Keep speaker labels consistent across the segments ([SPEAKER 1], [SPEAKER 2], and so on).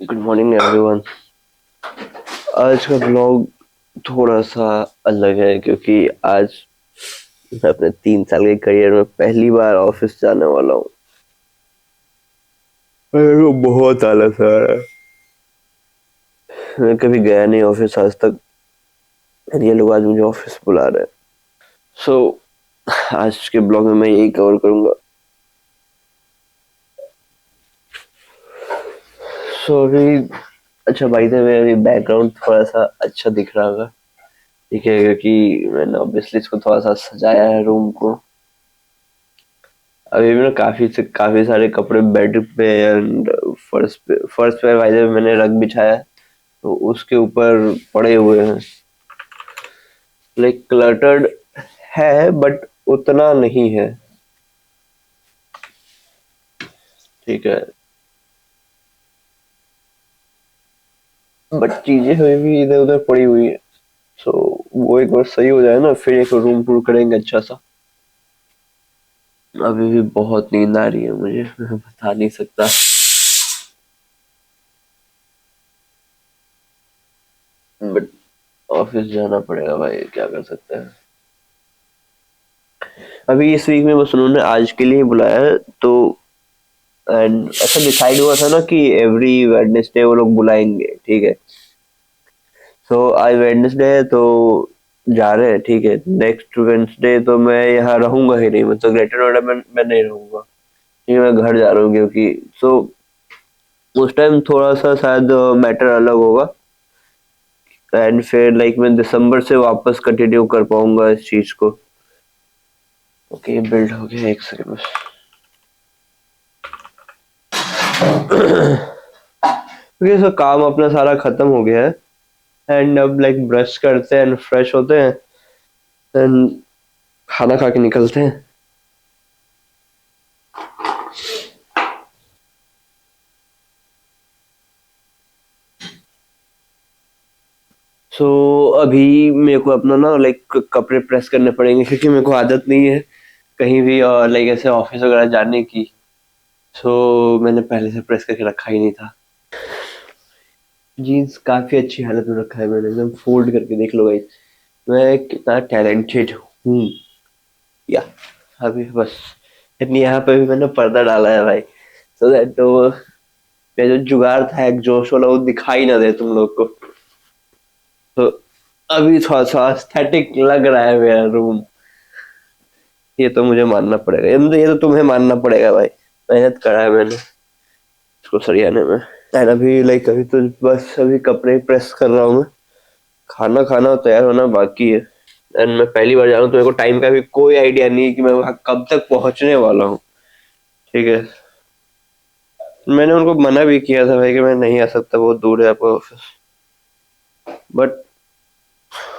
[SPEAKER 1] Good morning everyone. आज का blog थोड़ा सा अलग है क्योंकि आज मैं अपने 3 साल के करियर में पहली बार ऑफिस जाने वाला हूँ। मेरे को बहुत आलस आ रहा है। मैं कभी गया नहीं ऑफिस आज तक और ये लोग आज मुझे ऑफिस बुला रहे हैं। सो आज के ब्लॉग में मैं यही कवर करूंगा। अभी अच्छा भाई थे मेरा बैकग्राउंड थोड़ा सा अच्छा दिख रहा होगा, ठीक है, क्योंकि मैंने ऑब्वियसली इसको थोड़ा सा सजाया है रूम को। अभी भी ना काफी सारे कपड़े बेड पे एंड फर्श पे भाई साहब मैंने रग बिछाया है, तो उसके ऊपर पड़े हुए हैं। लाइक क्लटर्ड है बट उतना नहीं है, ठीक है। बट चीजें अभी भी इधर उधर पड़ी हुई है। सो वो एक बार सही हो जाए ना, फिर एक रूम टूर करेंगे अच्छा सा। अभी भी बहुत नींद आ रही है मुझे, मैं बता नहीं सकता। बट ऑफिस जाना पड़ेगा भाई, क्या कर सकते हैं। अभी इस वीक में बस उन्होंने आज के लिए ही बुलाया है, तो एंड ऐसा डिसाइड हुआ था ना कि एवरी वेडनेसडे वो लोग बुलाएंगे, ठीक है। सो आज वेडनेसडे है तो जा रहे हैं, ठीक है। नेक्स्ट वेडनेसडे तो मैं यहाँ रहूंगा ही नहीं, मतलब ग्रेटर नोएडा में मैं नहीं रहूंगा, ठीक है। मैं घर जा रहा हूँ क्योंकि उस टाइम थोड़ा सा शायद मैटर अलग होगा एंड फिर लाइक मैं दिसंबर से वापस कंटिन्यू कर पाऊंगा इस चीज को। ओके, बिल्ड हो गया, एक सेकंड बस। क्योंकि इसका काम अपना सारा खत्म हो गया है एंड अब लाइक ब्रश करते हैं एंड फ्रेश होते हैं एंड खाना खा के निकलते हैं। अभी मेरे को अपना ना लाइक कपड़े प्रेस करने पड़ेंगे क्योंकि मेरे को आदत नहीं है कहीं भी लाइक ऐसे ऑफिस वगैरह जाने की। मैंने पहले से प्रेस करके रखा ही नहीं था। जीन्स काफी अच्छी हालत में रखा है मैंने, एकदम फोल्ड करके देख लो भाई, मैं कितना टैलेंटेड हूँ। या अभी बस इतनी, यहाँ पे भी मैंने पर्दा डाला है भाई, सो दैट वो मेरा जो जुगाड़ था एक जोश वाला वो दिखाई ना दे तुम लोग को। तो अभी थोड़ा सा एस्थेटिक लग रहा है मेरा रूम, ये तो मुझे मानना पड़ेगा, ये तो तुम्हें मानना पड़ेगा भाई। मेहनत करा है मैंने इसको सरियाने में। एंड अभी लाइक अभी तो बस अभी कपड़े प्रेस कर रहा हूँ मैं, खाना खाना और तैयार होना बाकी है। एंड मैं पहली बार जा रहा हूँ तो मेरे को टाइम का भी कोई आइडिया नहीं है कि मैं वहाँ कब तक पहुंचने वाला हूँ, ठीक है। मैंने उनको मना भी किया था भाई कि मैं नहीं आ सकता, बहुत दूर है आपका ऑफिस। बट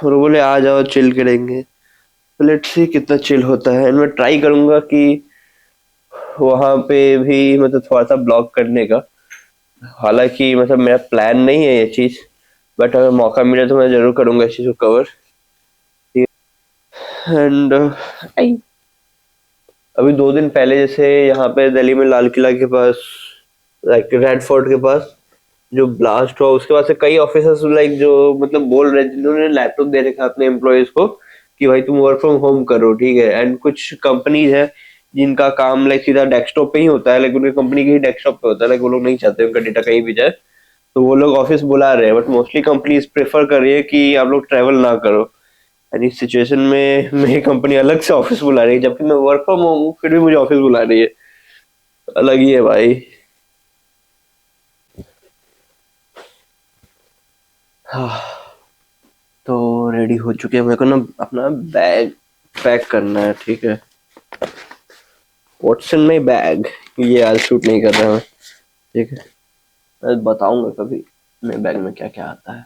[SPEAKER 1] वो बोले आ जाओ चिल करेंगे, तो लेट्स सी कितना चिल होता है। एंड मैं ट्राई करूंगा कि वहां पे भी मतलब थोड़ा सा ब्लॉग करने का, हालांकि मतलब मेरा प्लान नहीं है ये चीज, बट अगर मौका मिले तो मैं जरूर करूंगा इस चीज को कवर। एंड अभी 2 दिन पहले जैसे यहाँ पे दिल्ली में लाल किला के पास, लाइक रेड फोर्ट के पास जो ब्लास्ट हुआ, उसके बाद से कई ऑफिसर्स लाइक जो मतलब बोल रहे थे, जिन्होंने लैपटॉप दे रखा अपने एम्प्लॉयज को कि भाई तुम वर्क फ्रॉम होम करो, ठीक है। एंड कुछ कंपनीज है जिनका काम लाइक सीधा डेस्कटॉप पे ही होता है, लाइक उनकी कंपनी के ही डेस्कटॉप पे होता है, लाइक वो लोग नहीं चाहते उनका डेटा कहीं भी जाए, तो वो लोग ऑफिस बुला रहे हैं। बट मोस्टली कंपनीज प्रेफर कर रही है कि आप लोग ट्रेवल ना करो। एंड इस सिचुएशन में मेरी कंपनी अलग से ऑफिस बुला रही है, जबकि मैं वर्क फ्रॉम होम हूँ फिर भी मुझे ऑफिस बुला रही है। अलग ही है भाई। हाँ, तो रेडी हो चुके हैं, मेरे को ना अपना बैग पैक करना है, ठीक है। व्हाट्स इन माई बैग, ये आज शूट नहीं कर रहा मैं, ठीक है। मैं बताऊंगा कभी मेरे बैग में क्या क्या आता है।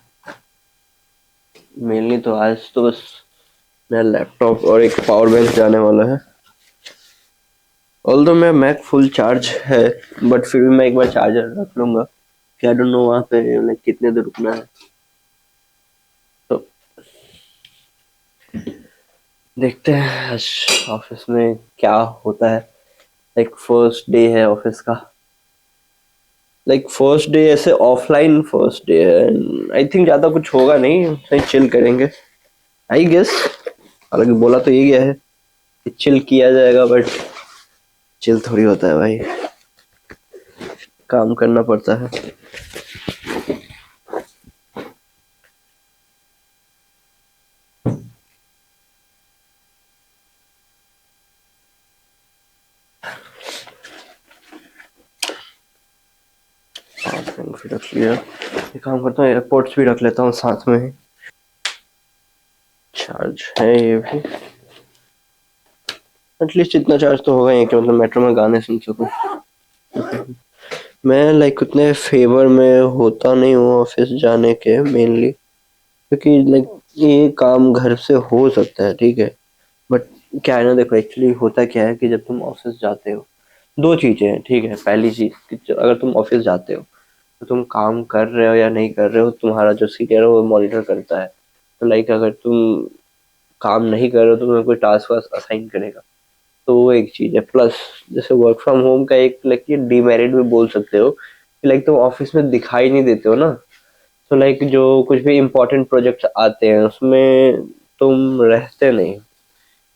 [SPEAKER 1] मेनली तो आज तो बस मेरा लैपटॉप और एक पावर बैंक जाने वाला है। ऑल्दो मेरा मैक फुल चार्ज है, बट फिर भी मैं एक बार चार्जर रख लूंगा कि आई डोंट नो वहाँ पे लाइक कितने देर रुकना है। तो देखते हैं आज ऑफिस में क्या होता है, लाइक फर्स्ट डे है ऑफिस का। लाइक फर्स्ट डे ऐसे ऑफलाइन फर्स्ट डे है, आई थिंक ज़्यादा कुछ होगा नहीं, सही चिल करेंगे आई गेस। हालांकि बोला तो ये गया है कि चिल किया जाएगा, बट चिल थोड़ी होता है भाई, काम करना पड़ता है। फिर रख लिया, ये काम करता हूँ, एयरपोर्ट्स भी रख लेता हूँ साथ में ही, चार्ज है ये भी, एटलीस्ट इतना चार्ज तो होगा ही कि मतलब मेट्रो में गाने सुन सकूँ। मैं लाइक उतने फेवर में होता नहीं हूँ ऑफिस जाने के मेनली, क्योंकि लाइक ये काम घर से हो सकता है ठीक है, बट क्या है ना, देखो एक्चुअली होता क्या है कि जब तुम ऑफिस जाते हो, दो चीजें हैं ठीक है। पहली चीज कि अगर तुम ऑफिस जाते हो तो तुम काम कर रहे हो या नहीं कर रहे हो, तुम्हारा जो सीनियर है वो मॉनिटर करता है। तो लाइक अगर तुम काम नहीं कर रहे हो तो तुम्हें कोई टास्क वास्क असाइन करेगा, तो वो एक चीज है। प्लस जैसे वर्क फ्रॉम होम का एक लाइक ये डीमेरिट भी बोल सकते हो कि लाइक तुम ऑफिस में दिखाई नहीं देते हो ना, तो लाइक जो कुछ भी इम्पोर्टेंट प्रोजेक्ट्स आते हैं उसमें तुम रहते नहीं,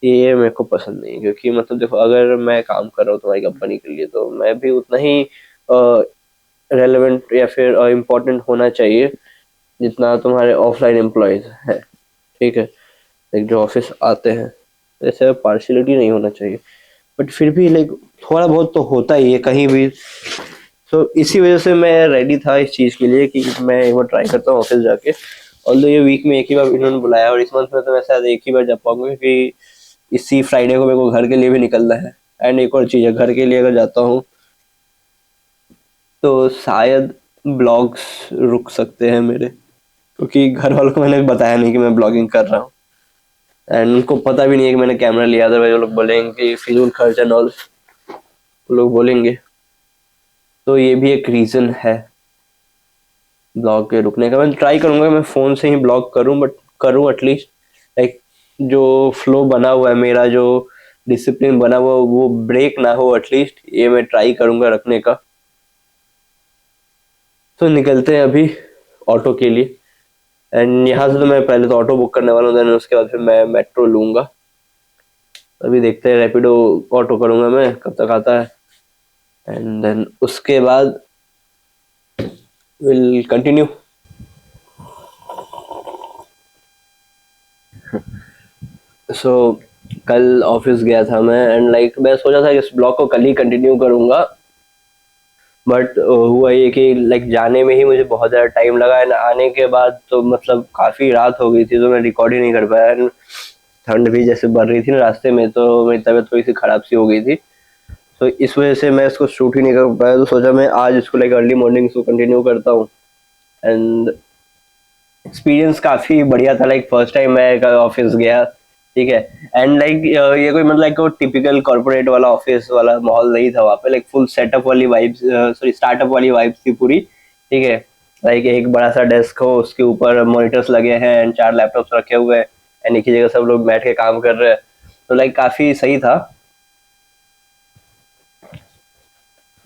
[SPEAKER 1] ये मेरे को पसंद नहीं है। क्योंकि मतलब देखो, अगर मैं काम कर रहा हूँ तुम्हारी कंपनी के लिए तो मैं भी उतना ही रेलेवेंट या फिर इम्पोर्टेंट होना चाहिए जितना तुम्हारे ऑफलाइन एम्प्लॉयज है ठीक है, लाइक जो ऑफिस आते हैं। ऐसे पार्शियलिटी नहीं होना चाहिए, बट फिर भी लाइक थोड़ा बहुत तो होता ही है कहीं भी। तो इसी वजह से मैं रेडी था इस चीज़ के लिए कि मैं एक बार ट्राई करता हूँ ऑफिस जाके। ऑल्दो ये वीक में एक ही बार इन्होंने बुलाया, और इस मंथ में तो मैं शायद एक ही बार जा पाऊंगा, क्योंकि इसी फ्राइडे को मेरे को घर के लिए भी निकलना है। एंड एक और चीज़ है, घर के लिए अगर जाता हूँ तो शायद ब्लॉग्स रुक सकते हैं मेरे, क्योंकि घर वालों को मैंने बताया नहीं कि मैं ब्लॉगिंग कर रहा हूँ, एंड उनको पता भी नहीं है कि मैंने कैमरा लिया था। भाई वो लोग बोलेंगे कि फिजूल खर्च एंड ऑल, वो लोग बोलेंगे। तो ये भी एक रीज़न है ब्लॉग के रुकने का। मैं ट्राई करूंगा मैं फ़ोन से ही ब्लॉग करूं, बट करूं एटलीस्ट लाइक जो फ्लो बना हुआ है मेरा, जो डिसिप्लिन बना हुआ है, वो ब्रेक ना हो एटलीस्ट, ये मैं ट्राई करूंगा रखने का। तो निकलते हैं अभी ऑटो के लिए, एंड यहाँ से तो मैं पहले तो ऑटो बुक करने वाला हूँ, देन उसके बाद फिर मैं मेट्रो लूंगा। अभी देखते हैं, रैपिडो ऑटो करूंगा मैं, कब तक आता है, एंड देन उसके बाद विल कंटिन्यू। सो कल ऑफिस गया था मैं, एंड लाइक मैं सोचा था कि इस ब्लॉग को कल ही कंटिन्यू करूंगा, बट हुआ ये कि लाइक जाने में ही मुझे बहुत ज़्यादा टाइम लगा, एंड आने के बाद तो मतलब काफ़ी रात हो गई थी, तो मैं रिकॉर्ड ही नहीं कर पाया। एंड ठंड भी जैसे बढ़ रही थी ना रास्ते में, तो मेरी तबीयत थोड़ी सी ख़राब सी हो गई थी, तो इस वजह से मैं इसको शूट ही नहीं कर पाया। तो सोचा मैं आज इसको लाइक अर्ली मॉर्निंग इसको कंटिन्यू करता हूँ। एंड एक्सपीरियंस काफ़ी बढ़िया था, लाइक फर्स्ट टाइम मैं ऑफिस गया ठीक है, एंड लाइक ये कोई मतलब लाइक टिपिकल कॉर्पोरेट वाला ऑफिस वाला माहौल नहीं था वहाँ पे, लाइक फुल सेटअप वाली वाइब्स, सॉरी स्टार्टअप वाली वाइब्स थी पूरी ठीक है। लाइक एक बड़ा सा डेस्क हो, उसके ऊपर मॉनिटर्स लगे हैं एंड 4 लैपटॉप्स रखे हुए हैं, एंड एक ही जगह सब लोग बैठ के काम कर रहे हैं, तो लाइक काफ़ी सही था।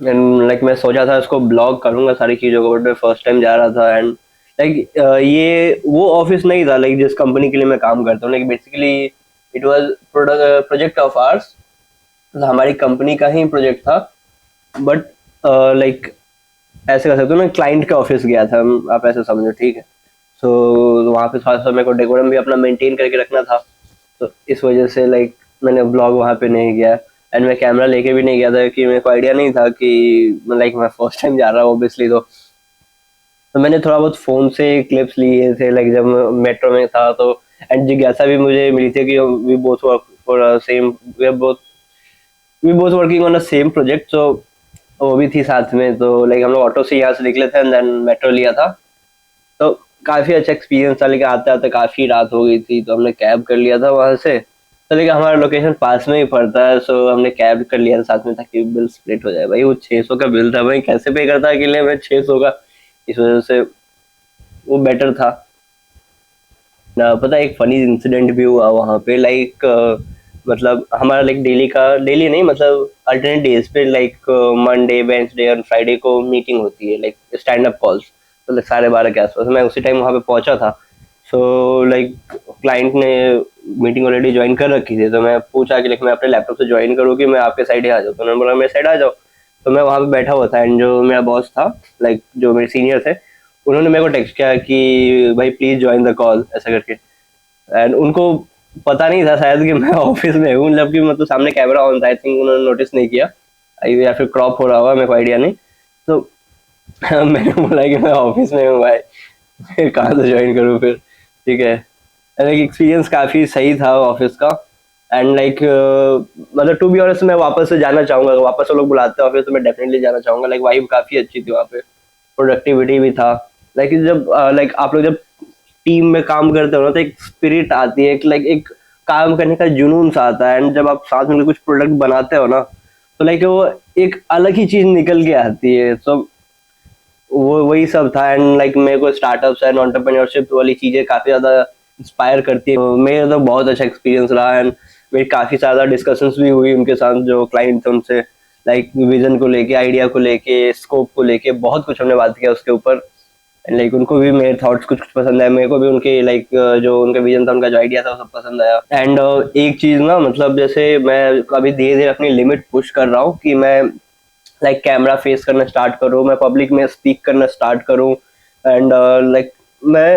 [SPEAKER 1] एंड लाइक मैं सोचा था इसको ब्लॉग करूंगा सारी चीज़ों को, बट मैं फर्स्ट टाइम जा रहा था, एंड लाइक ये वो ऑफिस नहीं था लाइक जिस कंपनी के लिए मैं काम करता हूँ, like basically it was project of hours, हमारी कंपनी का ही प्रोजेक्ट था, बट लाइक ऐसे कर सकते हो ना, क्लाइंट के ऑफिस गया था, आप ऐसे समझो ठीक है। सो वहाँ पे थोड़ा सा मेरे को डेकोरम भी अपना मेंटेन करके रखना था, तो इस वजह से लाइक मैंने ब्लॉग वहाँ पे नहीं किया, एंड मैं कैमरा लेके भी नहीं गया था क्योंकि मेरे को आइडिया नहीं था कि लाइक मैं फर्स्ट टाइम जा रहा हूँ ऑब्वियसली। तो मैंने थोड़ा बहुत फ़ोन से क्लिप्स लिए थे लाइक जब मैं मेट्रो में था तो, एंड जिज्ञासा भी मुझे मिली थी कि we both work for same, we both working on a same project, तो वो भी थी साथ में। तो लाइक हम लोग ऑटो से यहाँ से निकले थे एंड देन मेट्रो लिया था, तो काफ़ी अच्छा एक्सपीरियंस था। लेकिन आते आते काफ़ी रात हो गई थी, तो हमने कैब कर लिया था वहाँ से। तो लेकिन हमारा लोकेशन पास में ही पड़ता है, सो हमने कैब कर लिया था साथ में ताकि बिल स्प्लिट हो जाए। भाई वो 600 का बिल था, भाई कैसे पे करता अकेले मैं 600 का, इस वजह से वो बेटर था ना। पता है, एक फनी इंसिडेंट भी हुआ वहाँ पे, लाइक मतलब हमारा लाइक डेली का, डेली नहीं मतलब अल्टरनेट डेज पे, लाइक मंडे वेंसडे और फ्राइडे को मीटिंग होती है, लाइक स्टैंड अप कॉल्स, तो 12:30 के आसपास मैं उसी टाइम वहाँ पे पहुंचा था। सो लाइक क्लाइंट ने मीटिंग ऑलरेडी ज्वाइन कर रखी थी, तो मैं पूछा कि लाइक मैं अपने लैपटॉप से ज्वाइन करूँ कि मैं आपके साइड ही आ जाऊँ, तो उन्होंने बोला मेरे साइड आ जाओ। तो मैं वहाँ पे बैठा हुआ था, एंड जो मेरा बॉस था, लाइक जो मेरे सीनियर थे, उन्होंने मेरे को टेक्स्ट किया कि भाई प्लीज ज्वाइन द कॉल, ऐसा करके। एंड उनको पता नहीं था शायद कि मैं ऑफिस में हूँ, जबकि मतलब सामने कैमरा ऑन था, आई थिंक उन्होंने नोटिस नहीं किया, या फिर क्रॉप हो रहा होगा, मेरे को आइडिया नहीं। तो मैंने बोला कि मैं ऑफिस में हूँ भाई, कहाँ से ज्वाइन करूँ फिर, ठीक है। लाइक एक्सपीरियंस काफ़ी सही था ऑफिस का, एंड लाइक मतलब टू बी ऑनेस्ट मैं वापस से जाना चाहूँगा, वापस वो लोग बुलाते हैं ऑफिस तो मैं डेफिनेटली जाना चाहूँगा। लाइक वाइब काफ़ी अच्छी थी वहाँ पे, प्रोडक्टिविटी भी था। लाइक जब लाइक आप लोग जब टीम में काम करते हो ना, तो एक स्पिरिट आती है, एक लाइक एक काम करने का जुनून सा आता है, एंड जब आप साथ में कुछ प्रोडक्ट बनाते हो ना, तो लाइक वो एक अलग ही चीज निकल के आती है। तो वो वही सब था, एंड लाइक मेरे को स्टार्टअप्स एंड एंटरप्रेन्योरशिप वाली चीजें काफी ज्यादा इंस्पायर करती है। तो मेरा तो बहुत अच्छा एक्सपीरियंस रहा, एंड मेरी काफी ज्यादा डिस्कशंस भी हुई उनके साथ, जो क्लाइंट थे उनसे, लाइक विजन को लेके, आइडिया को लेके, स्कोप को लेके, बहुत कुछ हमने बात किया उसके ऊपर। लाइक उनको भी मेरे थॉट्स कुछ कुछ पसंद आए, मेरे को भी उनके लाइक जो उनका विजन था, उनका जो आइडिया था, वो सब पसंद आया। एंड एक चीज ना, मतलब जैसे मैं अभी धीरे धीरे अपनी लिमिट पुश कर रहा हूँ कि मैं लाइक कैमरा फेस करना स्टार्ट करूँ, मैं पब्लिक में स्पीक करना स्टार्ट करूँ, एंड लाइक मैं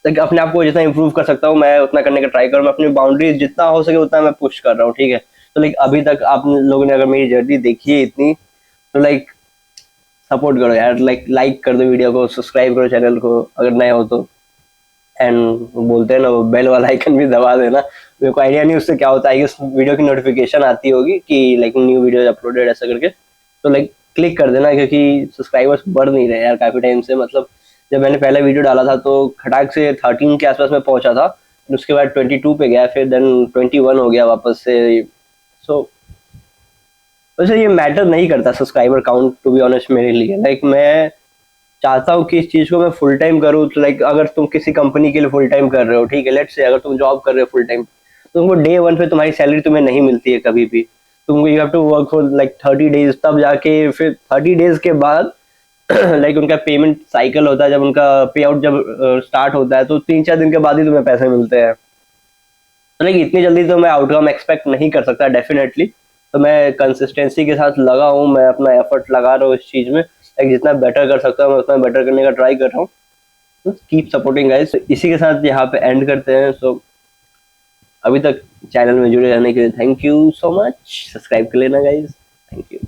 [SPEAKER 1] लाइक अपने आप को जितना इम्प्रूव कर सकता हूँ मैं उतना करने का ट्राई करूँ, मैं अपनी बाउंड्रीज जितना हो सके उतना मैं पुश कर रहा हूँ, ठीक है। तो लाइक अभी तक आप लोगों ने अगर मेरी जर्नी देखी है इतनी, तो लाइक सपोर्ट करो यार, लाइक कर दो वीडियो को, सब्सक्राइब करो चैनल को अगर नए हो तो, एंड बोलते हैं ना, वो बेल वाला आइकन भी दबा देना। मेरे को आइडिया नहीं उससे क्या होता है, उस वीडियो की नोटिफिकेशन आती होगी कि लाइक न्यू वीडियो अपलोडेड, ऐसा करके, तो लाइक क्लिक कर देना, क्योंकि सब्सक्राइबर्स बढ़ नहीं रहे यार काफी टाइम से। मतलब जब मैंने पहला वीडियो डाला था तो खटाक से 13 के आसपास में पहुंचा था, उसके बाद 22 पे गया, फिर देन 21 हो गया वापस से। सो वैसे ये मैटर नहीं करता subscriber count, to be honest मेरे लिए। लाइक मैं चाहता हूँ कि इस चीज को मैं फुल टाइम करूँ, तो लाइक अगर तुम किसी कंपनी के लिए फुल टाइम कर रहे हो, ठीक है, लेट्स से अगर तुम जॉब कर रहे हो फुल टाइम, तो तुमको डे वन पे तुम्हारी सैलरी तुम्हें नहीं मिलती है कभी भी, तुमको you have to work for like 30 days, तब जाके फिर 30 डेज के बाद लाइक उनका पेमेंट साइकिल होता है, जब उनका पे आउट जब स्टार्ट होता है, तो 3-4 दिन के बाद ही तुम्हें पैसे मिलते हैं। तो लाइक इतनी जल्दी तो मैं आउटकम एक्सपेक्ट नहीं कर सकता डेफिनेटली। तो मैं कंसिस्टेंसी के साथ लगा हूँ, मैं अपना एफर्ट लगा रहा हूँ इस चीज में, लाइक जितना बेटर कर सकता हूँ मैं उतना बेटर करने का ट्राई कर रहा हूँ। Keep supporting guys. इसी के साथ यहाँ पे एंड करते हैं। सो अभी तक चैनल में जुड़े रहने के लिए thank you so much, subscribe कर लेना गाइस, थैंक यू।